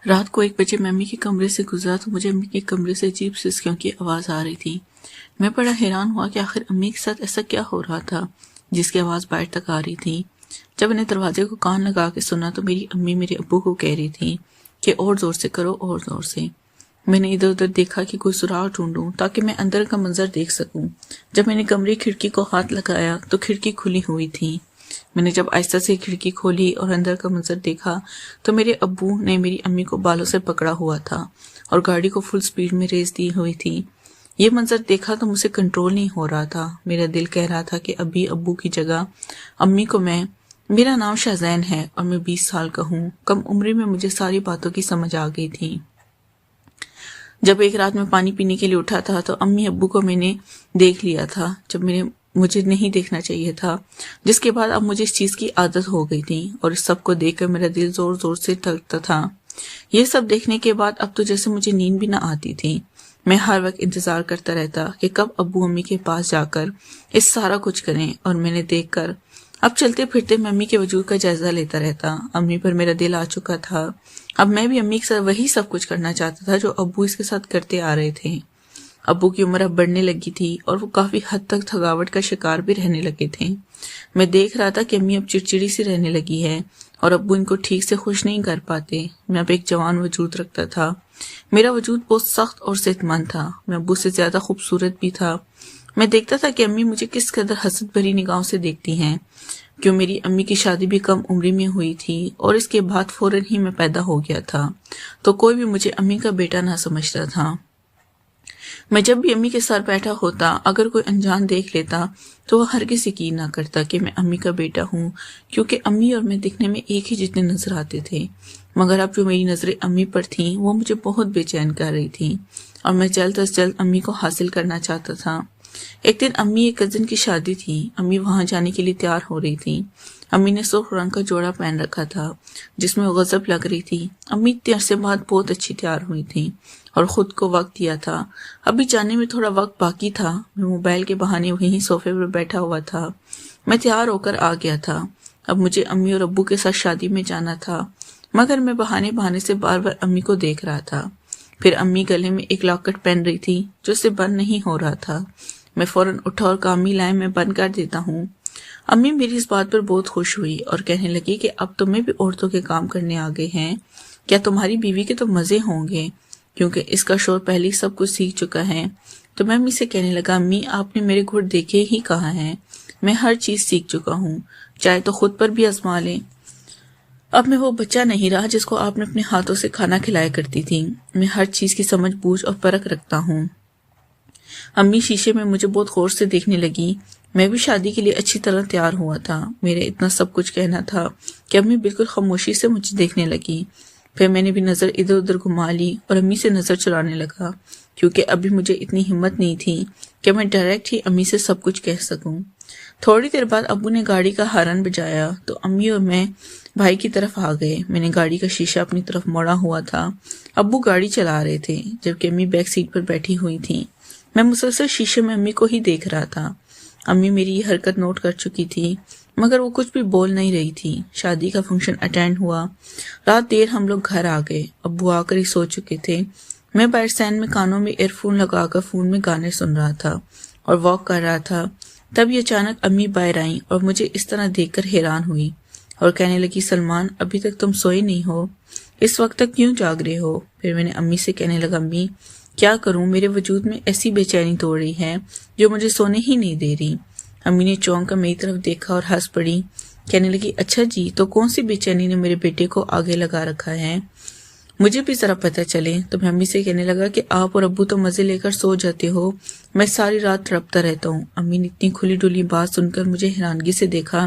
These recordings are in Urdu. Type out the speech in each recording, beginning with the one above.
رات کو 1 بجے میں امی کے کمرے سے گزرا تو مجھے امی کے کمرے سے عجیب سسکیوں کی آواز آ رہی تھی۔ میں بڑا حیران ہوا کہ آخر امی کے ساتھ ایسا کیا ہو رہا تھا جس کی آواز باہر تک آ رہی تھی۔ جب میں نے دروازے کو کان لگا کے سنا تو میری امی میرے ابو کو کہہ رہی تھی کہ اور زور سے کرو، اور زور سے۔ میں نے ادھر ادھر دیکھا کہ کوئی سراغ ڈھونڈوں تاکہ میں اندر کا منظر دیکھ سکوں۔ جب میں نے کمرے کی کھڑکی کو ہاتھ لگایا تو کھڑکی کھلی ہوئی تھی۔ میں نے جب آہستہ سے کھڑکی کھولی اور اندر کا منظر دیکھا تو میرے ابو نے میری امی کو بالوں سے پکڑا ہوا تھا اور گاڑی کو فل سپیڈ میں ریس دی ہوئی تھی۔ یہ منظر دیکھا تو مجھ سے کنٹرول نہیں ہو رہا تھا۔ میرا دل کہہ رہا تھا کہ ابھی ابو کی جگہ امی کو میرا نام شاہزین ہے اور میں 20 سال کا ہوں۔ کم عمری میں مجھے ساری باتوں کی سمجھ آ گئی تھی۔ جب ایک رات میں پانی پینے کے لیے اٹھا تھا تو امی ابو کو میں نے دیکھ لیا تھا جب مجھے نہیں دیکھنا چاہیے تھا، جس کے بعد اب مجھے اس چیز کی عادت ہو گئی تھی اور اس سب کو دیکھ کر میرا دل زور زور سے دھڑکتا تھا۔ یہ سب دیکھنے کے بعد اب تو جیسے مجھے نیند بھی نہ آتی تھی۔ میں ہر وقت انتظار کرتا رہتا کہ کب ابو امی کے پاس جا کر اس سارا کچھ کریں، اور میں نے دیکھ کر اب چلتے پھرتے میں امی کے وجود کا جائزہ لیتا رہتا۔ امی پر میرا دل آ چکا تھا۔ اب میں بھی امی کے ساتھ وہی سب کچھ کرنا چاہتا تھا جو ابو اس کے ساتھ کرتے آ رہے تھے۔ ابو کی عمر اب بڑھنے لگی تھی اور وہ کافی حد تک تھکاوٹ کا شکار بھی رہنے لگے تھے۔ میں دیکھ رہا تھا کہ امی اب چڑچڑی سی رہنے لگی ہے اور ابو ان کو ٹھیک سے خوش نہیں کر پاتے۔ میں اب ایک جوان وجود رکھتا تھا۔ میرا وجود بہت سخت اور صحت مند تھا۔ میں ابو سے زیادہ خوبصورت بھی تھا۔ میں دیکھتا تھا کہ امی مجھے کس قدر حسد بھری نگاہوں سے دیکھتی ہیں، کیوں میری امی کی شادی بھی کم عمری میں ہوئی تھی اور اس کے بعد فوراً ہی میں پیدا ہو گیا تھا، تو کوئی بھی مجھے امی کا بیٹا نہ سمجھتا تھا۔ میں جب بھی امی کے ساتھ بیٹھا ہوتا، اگر کوئی انجان دیکھ لیتا تو وہ ہرگز یقین نہ کرتا کہ میں امی کا بیٹا ہوں، کیونکہ امی اور میں دکھنے میں ایک ہی جتنے نظر آتے تھے۔ مگر اب جو میری نظریں امی پر تھیں وہ مجھے بہت بے چین کر رہی تھیں اور میں جلد از جلد امی کو حاصل کرنا چاہتا تھا۔ ایک دن امی ایک کزن کی شادی تھی۔ امی وہاں جانے کے لیے تیار ہو رہی تھی۔ امی نے سرخ رنگ کا جوڑا پہن رکھا تھا جس میں وہ غضب لگ رہی تھی۔ امی اتنے عرصے بعد بہت اچھی تیار ہوئی تھی اور خود کو وقت دیا تھا۔ ابھی جانے میں تھوڑا وقت باقی تھا۔ میں موبائل کے بہانے وہیں صوفے پر بیٹھا ہوا تھا۔ میں تیار ہو کر آ گیا تھا۔ اب مجھے امی اور ابو کے ساتھ شادی میں جانا تھا، مگر میں بہانے سے بار بار امی کو دیکھ رہا تھا۔ پھر امی گلے میں ایک لاکٹ پہن رہی تھی جو اسے بند نہیں ہو رہا تھا۔ میں فوراً اٹھا اور کہا، امی لائیں، میں بند کر دیتا ہوں۔ امی میری اس بات پر بہت خوش ہوئی اور کہنے لگی کہ اب تمہیں بھی عورتوں کے کام کرنے آ گئے ہیں، کیا تمہاری بیوی کے تو مزے ہوں گے، کیونکہ اس کا شوہر پہلے سب کچھ سیکھ چکا ہے۔ تو میں امی سے کہنے لگا، امی آپ نے میرے گھٹ دیکھے ہی کہا ہے، میں ہر چیز سیکھ چکا ہوں، چاہے تو خود پر بھی آزما لیں۔ اب میں وہ بچہ نہیں رہا جس کو آپ نے اپنے ہاتھوں سے کھانا کھلایا کرتی تھی۔ میں ہر چیز کی سمجھ بوجھ اور پرکھ رکھتا ہوں۔ امی شیشے میں مجھے بہت غور سے دیکھنے لگی۔ میں بھی شادی کے لیے اچھی طرح تیار ہوا تھا۔ میرے اتنا سب کچھ کہنا تھا کہ امی بالکل خاموشی سے مجھے دیکھنے لگی۔ پھر میں نے بھی نظر ادھر ادھر گھما لی اور امی سے نظر چرانے لگا، کیونکہ ابھی مجھے اتنی ہمت نہیں تھی کہ میں ڈائریکٹ ہی امی سے سب کچھ کہہ سکوں۔ تھوڑی دیر بعد ابو نے گاڑی کا ہارن بجایا تو امی اور میں بھائی کی طرف آ گئے۔ میں نے گاڑی کا شیشہ اپنی طرف موڑا ہوا تھا۔ ابو گاڑی چلا رہے تھے جبکہ امی بیک سیٹ پر بیٹھی ہوئی تھی۔ میں مسلسل شیشے میں امی کو ہی دیکھ رہا تھا۔ امی میری یہ حرکت نوٹ کر چکی تھی، مگر وہ کچھ بھی بول نہیں رہی تھی۔ شادی کا فنکشن اٹینڈ ہوا۔ رات دیر ہم لوگ گھر آ گئے۔ ابو آ کر ہی سو چکے تھے۔ میں باہر سین میں کانوں میں ایئر فون لگا کر فون میں گانے سن رہا تھا اور واک کر رہا تھا۔ تب یہ اچانک امی باہر آئیں اور مجھے اس طرح دیکھ کر حیران ہوئی اور کہنے لگی، سلمان ابھی تک تم سوئے نہیں ہو، اس وقت تک کیوں جاگ رہے ہو؟ پھر میں نے امی سے کہنے لگا، امی کیا کروں، میرے وجود میں ایسی بے چینی توڑ رہی ہے جو مجھے سونے ہی نہیں دے رہی۔ امی نے چونک کر میری طرف دیکھا اور ہنس پڑی، کہنے لگی، اچھا جی، تو کون سی بے چینی نے میرے بیٹے کو آگے لگا رکھا ہے، مجھے بھی ذرا پتہ چلے۔ تو میں امی سے کہنے لگا کہ آپ اور ابو تو مزے لے کر سو جاتے ہو، میں ساری رات تڑپتا رہتا ہوں۔ امی نے اتنی کھلی ڈلی بات سن کر مجھے حیرانگی سے دیکھا،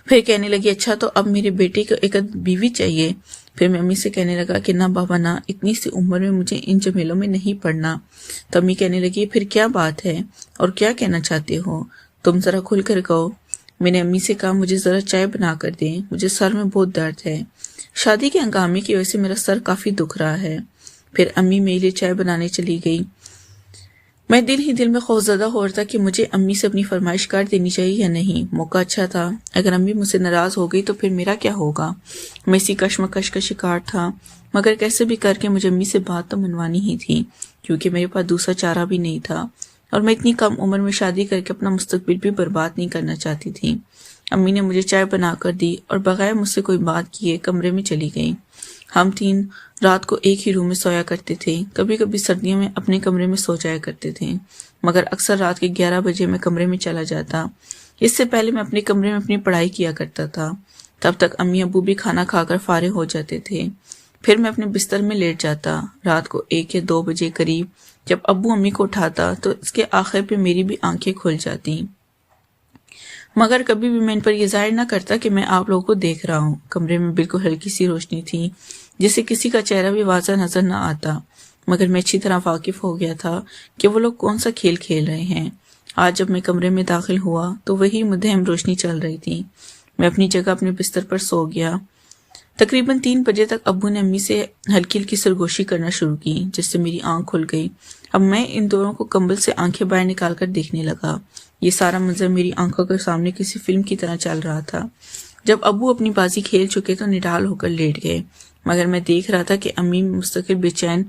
پھر کہنے لگی، اچھا تو اب میرے بیٹے کو ایک بیوی چاہیے۔ پھر میں امی سے کہنے لگا کہ نہ بابا نہ، اتنی سی عمر میں مجھے ان جمیلوں میں نہیں پڑنا۔ تو امی کہنے لگی، پھر کیا بات ہے اور کیا کہنا چاہتے ہو، تم ذرا کھل کر کہو۔ میں نے امی سے کہا، مجھے ذرا چائے بنا کر دیں، مجھے سر میں بہت درد ہے، شادی کے ہنگامے کی وجہ سے میرا سر کافی دکھ رہا ہے۔ پھر امی میرے لیے چائے بنانے چلی گئی۔ میں دل ہی دل میں خوفزدہ ہو رہا تھا کہ مجھے امی سے اپنی فرمائش کر دینی چاہیے یا نہیں۔ موقع اچھا تھا، اگر امی مجھ سے ناراض ہو گئی تو پھر میرا کیا ہوگا؟ میں اسی کشمکش کا شکار تھا، مگر کیسے بھی کر کے مجھے امی سے بات تو منوانی ہی تھی، کیونکہ میرے پاس دوسرا چارہ بھی نہیں تھا، اور میں اتنی کم عمر میں شادی کر کے اپنا مستقبل بھی برباد نہیں کرنا چاہتی تھی۔ امی نے مجھے چائے بنا کر دی اور بغیر مجھ سے کوئی بات کیے کمرے میں چلی گئیں۔ ہم تین رات کو ایک ہی روم میں سویا کرتے تھے، کبھی کبھی سردیوں میں اپنے کمرے میں سو جایا کرتے تھے، مگر اکثر رات کے 11 بجے میں کمرے میں چلا جاتا۔ اس سے پہلے میں اپنے کمرے میں اپنی پڑھائی کیا کرتا تھا، تب تک امی ابو بھی کھانا کھا کر فارغ ہو جاتے تھے۔ پھر میں اپنے بستر میں لیٹ جاتا۔ رات کو 1 یا 2 بجے قریب جب ابو امی کو اٹھاتا تو اس کے آخر پہ میری بھی آنکھیں کھل جاتی، مگر کبھی بھی میں ان پر یہ ظاہر نہ کرتا کہ میں آپ لوگوں کو دیکھ رہا ہوں۔ کمرے میں بالکل ہلکی سی روشنی تھی جس سے کسی کا چہرہ بھی واضح نظر نہ آتا، مگر میں اچھی طرح واقف ہو گیا تھا کہ وہ لوگ کون سا کھیل کھیل رہے ہیں۔ آج جب میں کمرے میں داخل ہوا تو وہی مدھم روشنی چل رہی تھی۔ میں اپنی جگہ اپنے بستر پر سو گیا۔ تقریباً 3 بجے تک ابو نے امی سے ہلکی ہلکی سرگوشی کرنا شروع کی، جس سے میری آنکھ کھل گئی۔ اب میں ان دونوں کو کمبل سے آنکھیں باہر نکال کر دیکھنے لگا۔ یہ سارا منظر میری آنکھوں کے سامنے کسی فلم کی طرح چل رہا تھا۔ جب ابو اپنی بازی کھیل چکے تو نڈال ہو کر لیٹ گئے، مگر میں دیکھ رہا تھا کہ امی مستقل بے چین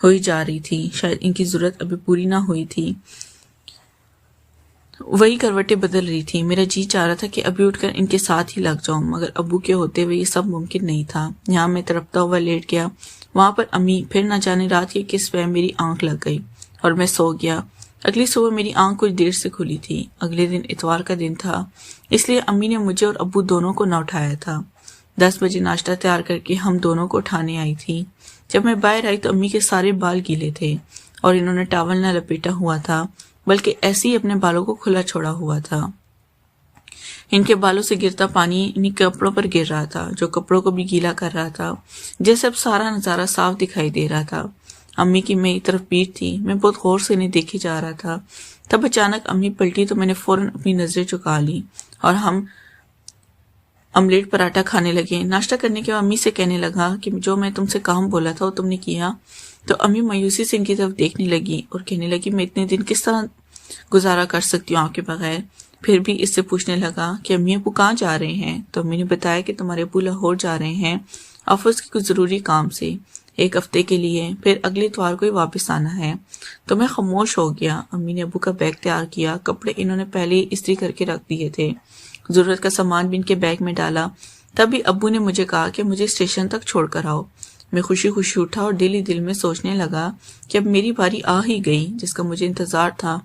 ہوئی جا رہی تھی، شاید ان کی ضرورت ابھی پوری نہ ہوئی تھی، وہی کروٹیں بدل رہی تھی۔ میرا جی چاہ رہا تھا کہ ابھی اٹھ کر ان کے ساتھ ہی لگ جاؤں، مگر ابو کے ہوتے ہوئے یہ سب ممکن نہیں تھا۔ یہاں میں تڑپتا ہوا لیٹ گیا، وہاں پر امی، پھر نہ جانے رات کے کس پہ میری آنکھ لگ گئی اور میں سو گیا۔ اگلی صبح میری آنکھ کچھ دیر سے کھلی تھی۔ اگلے دن اتوار کا دن تھا، اس لیے امی نے مجھے اور ابو دونوں کو نہ اٹھایا تھا۔ 10 بجے ناشتہ تیار کر کے ہم دونوں کو اٹھانے آئی تھی۔ جب میں باہر آئی تو امی کے سارے بال گیلے تھے اور انہوں نے ٹاول نہ لپیٹا ہوا تھا، بلکہ ایسے ہی اپنے بالوں کو کھلا چھوڑا ہوا تھا۔ ان کے بالوں سے گرتا پانی انہی کپڑوں پر گر رہا تھا، جو کپڑوں کو بھی گیلا کر رہا تھا، جیسے اب سارا نظارہ صاف دکھائی دے رہا تھا۔ امی کی میری طرف پیٹھ تھی، میں بہت غور سے انہیں دیکھے جا رہا تھا۔ تب اچانک امی پلٹی تو میں نے فوراً اپنی نظریں چکا لی اور ہم آملیٹ پراٹھا کھانے لگے۔ ناشتہ کرنے کے بعد امی سے کہنے لگا کہ جو میں تم سے کام بولا تھا وہ تم نے کیا؟ تو امی مایوسی سے ان کی طرف دیکھنے لگی اور کہنے لگی میں اتنے دن کس طرح گزارا کر سکتی ہوں آپ کے بغیر؟ پھر بھی اس سے پوچھنے لگا کہ امی ابو کہاں جا رہے ہیں؟ تو امی نے بتایا کہ تمہارے ابو لاہور جا رہے ہیں آفس کے کچھ ضروری کام سے، 1 ہفتے کے لیے، پھر اگلے اتوار کو ہی واپس آنا ہے۔ تو میں خاموش ہو گیا۔ امی نے ابو کا بیگ تیار کیا، کپڑے انہوں نے پہلے ہی استری کر کے رکھ دیے تھے، ضرورت کا سامان بھی ان کے بیگ میں ڈالا۔ تبھی ابو نے مجھے کہا کہ مجھے اسٹیشن تک چھوڑ کر آؤ۔ میں خوشی خوشی اٹھا اور دل ہی دل میں سوچنے لگا کہ اب میری باری آ ہی گئی جس کا مجھے انتظار تھا۔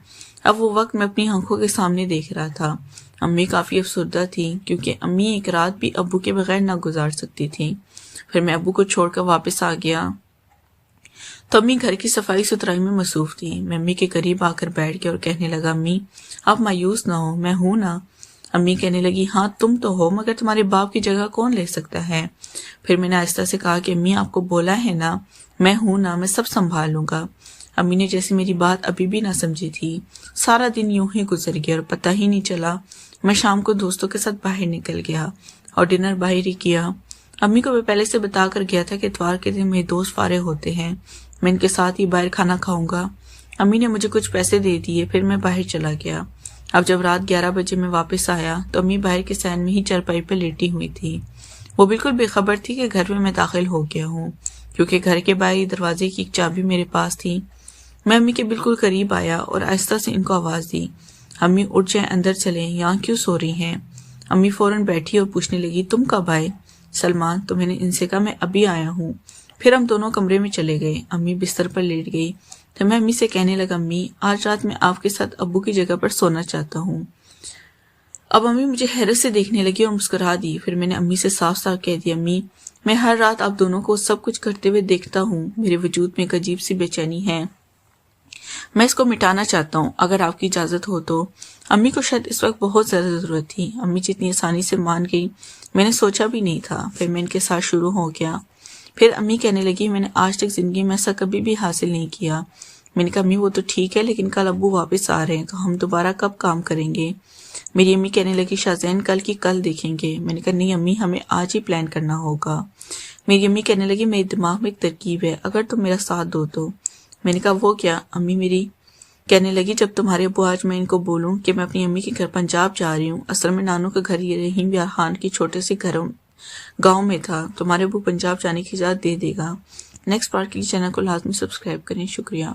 اب وہ وقت میں اپنی آنکھوں کے سامنے دیکھ رہا تھا۔ امی کافی افسردہ تھی کیونکہ امی ایک رات بھی ابو کے بغیر نہ گزار سکتی تھی۔ پھر میں ابو کو چھوڑ کر واپس آ گیا تو امی گھر کی صفائی ستھرائی میں مصروف تھی۔ میں امی کے قریب آ کر بیٹھ گیا اور کہنے لگا امی آپ مایوس نہ ہو، میں ہوں نا۔ امی کہنے لگی ہاں تم تو ہو، مگر تمہارے باپ کی جگہ کون لے سکتا ہے؟ پھر میں نے آہستہ سے کہا کہ امی آپ کو بولا ہے نا میں ہوں نا، میں سب سنبھال لوں گا۔ امی نے جیسے میری بات ابھی بھی نہ سمجھی تھی۔ سارا دن یوں ہی گزر گیا اور پتہ ہی نہیں چلا۔ میں شام کو دوستوں کے ساتھ باہر نکل گیا اور ڈنر باہر ہی کیا۔ امی کو میں پہلے سے بتا کر گیا تھا کہ اتوار کے دن میرے دوست فارغ ہوتے ہیں، میں ان کے ساتھ ہی باہر کھانا کھاؤں گا۔ امی نے مجھے کچھ پیسے دے دیے، پھر میں باہر چلا گیا۔ اب جب رات 11 بجے میں واپس آیا تو امی باہر کے صحن میں ہی چارپائی پہ لیٹی ہوئی تھی۔ وہ بالکل بے خبر تھی کہ گھر میں داخل ہو گیا ہوں، کیونکہ گھر کے باہر دروازے کی ایک چابی میرے پاس تھی۔ میں امی کے بالکل قریب آیا اور آہستہ سے ان کو آواز دی امی اٹھ جائیں، اندر چلیں، یہاں کیوں سو رہی ہیں؟ امی فوراً بیٹھی اور پوچھنے لگی تم کب آئے؟ سلمان، تو میں نے ان سے کہا میں ابھی آیا ہوں۔ پھر ہم دونوں کمرے میں چلے گئے۔ امی بستر پر لیٹ گئی تو میں امی سے کہنے لگا امی آج رات میں آپ کے ساتھ ابو کی جگہ پر سونا چاہتا ہوں۔ اب امی مجھے حیرت سے دیکھنے لگی اور مسکرا دی۔ پھر میں نے امی سے صاف صاف کہہ دیا امی میں ہر رات آپ دونوں کو سب کچھ کرتے ہوئے دیکھتا ہوں، میرے وجود میں ایک عجیب سی بے چینی ہے، میں اس کو مٹانا چاہتا ہوں، اگر آپ کی اجازت ہو تو۔ امی کو شاید اس وقت بہت زیادہ ضرورت تھی۔ امی جتنی آسانی سے مان گئی میں نے سوچا بھی نہیں تھا۔ پھر میں ان کے ساتھ شروع ہو گیا۔ پھر امی کہنے لگی میں نے آج تک زندگی میں ایسا کبھی بھی حاصل نہیں کیا۔ میں نے کہا امی وہ تو ٹھیک ہے لیکن کل ابو واپس آ رہے ہیں تو ہم دوبارہ کب کام کریں گے؟ میری امی کہنے لگی شاذین کل کی کل دیکھیں گے۔ میں نے کہا نہیں امی ہمیں آج ہی پلان کرنا ہوگا۔ میری امی کہنے لگی میرے دماغ میں ایک ترکیب ہے، اگر تم میرا ساتھ دو تو۔ میں نے کہا وہ کیا؟ امی میری کہنے لگی جب تمہارے ابو آج میں ان کو بولوں کہ میں اپنی امی کے گھر پنجاب جا رہی ہوں، اصل میں نانو کا گھر یہ رحیم یار خان کی چھوٹے سے گاؤں میں تھا، تمہارے ابو پنجاب جانے کی اجازت دے دے گا۔ نیکسٹ پارٹ کے لیے چینل کو لازمی سبسکرائب کریں۔ شکریہ۔